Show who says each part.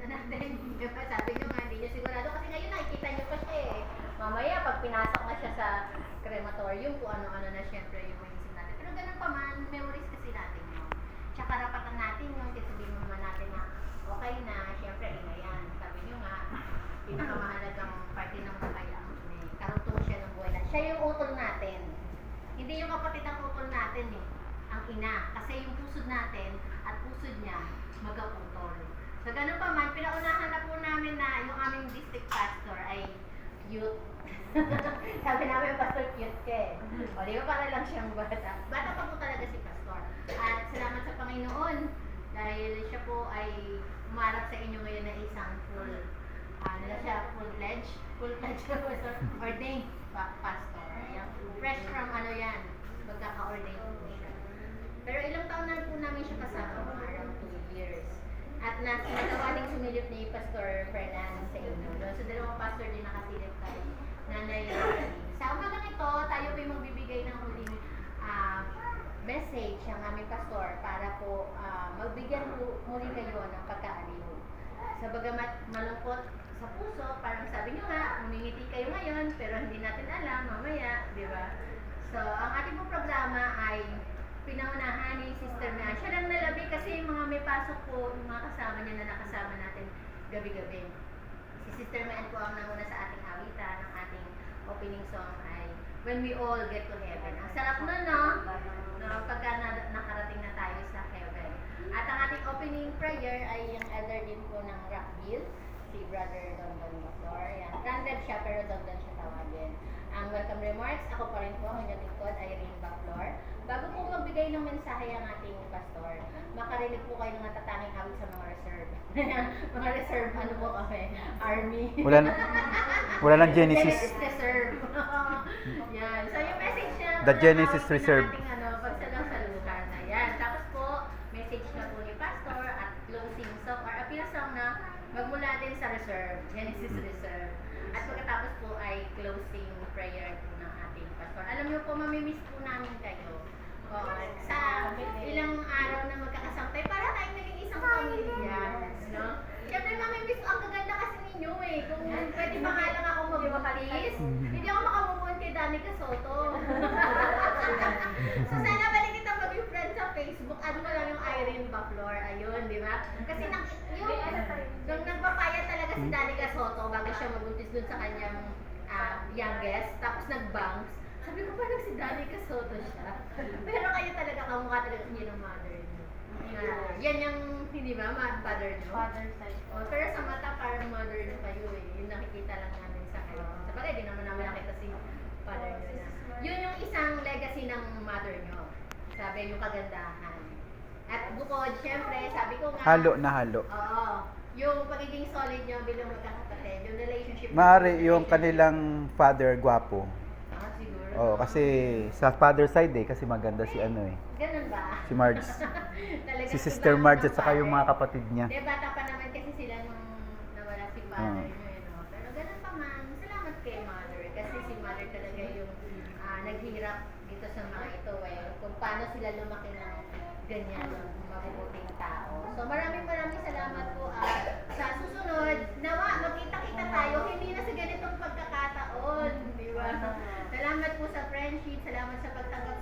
Speaker 1: natin. Diba? Sabi nyo nga, hindi nyo sigurado. Kasi ngayon nakikita nyo pa siya eh. Mamaya, pag pinasok na siya sa crematorium, kung ano-ano na syempre yung maisip natin. Pero ganun pa man, memories kasi natin yun. Tsaka karapatan natin yun, kasi sabihin mo naman natin na okay na, syempre ina yan. Sabi nyo nga, pinakamahalagang parte ng buhay ang ina. Karutong siya ng buhay. Siya yung utol natin. Hindi yung kapatid ang utol natin eh. Ang ina. Kasi yung pusod natin at pusod niya, magkaputol. So, ganun pa man, pinaunahan na po namin na yung aming district pastor ay cute. Sabi namin, pastor, cute ka eh. O, di ba para lang siyang bata. Bata pa po talaga si pastor. At salamat sa Panginoon dahil siya po ay umarap sa inyo ngayon na isang full, ano na siya, full-fledged pastor, ordained pastor. Ayan. Fresh from ano yan, magkaka-ordained po siya. Pero ilang taon na po namin siya kasama, mga around 2 years. At nagawa ning sumilip ni Pastor Fernand sa inyo. So, dalawang pastor din nakasilip kay Nanay Rosalie. Sa umagang ito, tayo po yung magbibigay ng huling message ang aming pastor para po magbigyan muli kayo ng pagkaaliw. Sa bagamat malungkot sa puso, parang sabi nyo nga, umingiti kayo ngayon, pero hindi natin alam, mamaya, di ba? So, ang ating po programa ay pinaunahan ni Sister Mia. Siya lang nalabi kasi yung mga may pasok po, yung mga kasama niya na nakasama natin gabi-gabi. Si Sister Mia po ang nanguna sa ating awitan. Ang ating opening song ay When We All Get to Heaven. Ang sarap nun, no? Pagka nakarating na tayo sa heaven. At ang ating opening prayer ay yung elder din po ng Rockville, si Brother Don Baclor. Yan. Branded siya pero Don siya tawagin. Ang welcome remarks, ako pa rin po, ang inyong lingkod, Irene Baclor. Bago po magbigay ng mensahe ang ating pastor, makarinig po kayo ng natatanging awit sa mga reserve. Mga reserve, ano po kami? Army.
Speaker 2: Wala nang Genesis.
Speaker 1: Genesis Reserve. Yan. So yung message niya,
Speaker 2: The Genesis Reserve.
Speaker 1: Ng ating pagsalang-saluhan na yan. Tapos po, message na po ni pastor at closing song or appeal song na magmula din sa reserve, Genesis Reserve. At pagkatapos po ay closing prayer po ng ating pastor. Alam niyo po, mamimiss po namin kayo. Sa ilang araw na magkakasangtay, para tayong naging isang pamilya. No? Siyempre, mamimiss ang gaganda kasi ninyo eh. Kung pwede ba nga lang ako magpakalis, hindi ako makamumon kay Danny Casoto. So sana balik kita maging friend sa Facebook, add mo lang yung Irene Baclor, ayun, di ba? Kasi nung nagpapayat talaga si Danny Casoto bago siya magbuntis dun sa kanyang youngest, tapos nag-bangs, sabi ko parang si Danny Casoto siya. Pero kayo talaga, kamukha talaga niyo ng mother niyo. Yan yung, hindi ba, father niyo?
Speaker 3: Father side.
Speaker 1: Pero sa mata, parang mother niyo kayo eh. Yung nakikita lang namin sa kayo. Sa bagay, di naman namin nakita si father niyo na. Yun yung isang legacy ng mother niyo. Sabi, yung kagandahan. At bukod, syempre, sabi ko nga,
Speaker 2: Halo na halo.
Speaker 1: oo. Yung pagiging solid niyo bilang magkakapatid, yung relationship.
Speaker 2: Maaari yung kanilang father gwapo.
Speaker 1: Siguro.
Speaker 2: Oh, kasi sa father side kasi maganda si ano eh.
Speaker 1: Ganun ba?
Speaker 2: Si Marge.
Speaker 1: Talagang
Speaker 2: Si Sister
Speaker 1: iba
Speaker 2: Marge
Speaker 1: ang
Speaker 2: at saka yung mga
Speaker 1: father.
Speaker 2: kapatid niya.
Speaker 1: De, bata pa naman kasi sila nung nawala si father nyo, no? Pero ganun pa man, salamat kay mother. Kasi si mother talaga yung naghihirap dito sa mga ito eh. Kung paano sila lumaki ng ganyan, mabubuting tao. So maraming salamat po sa susunod. Nawa, magkita-kita tayo, hindi na sa ganitong pagkakataon. Di ba? Salamat po sa friendship, salamat sa pagtanggap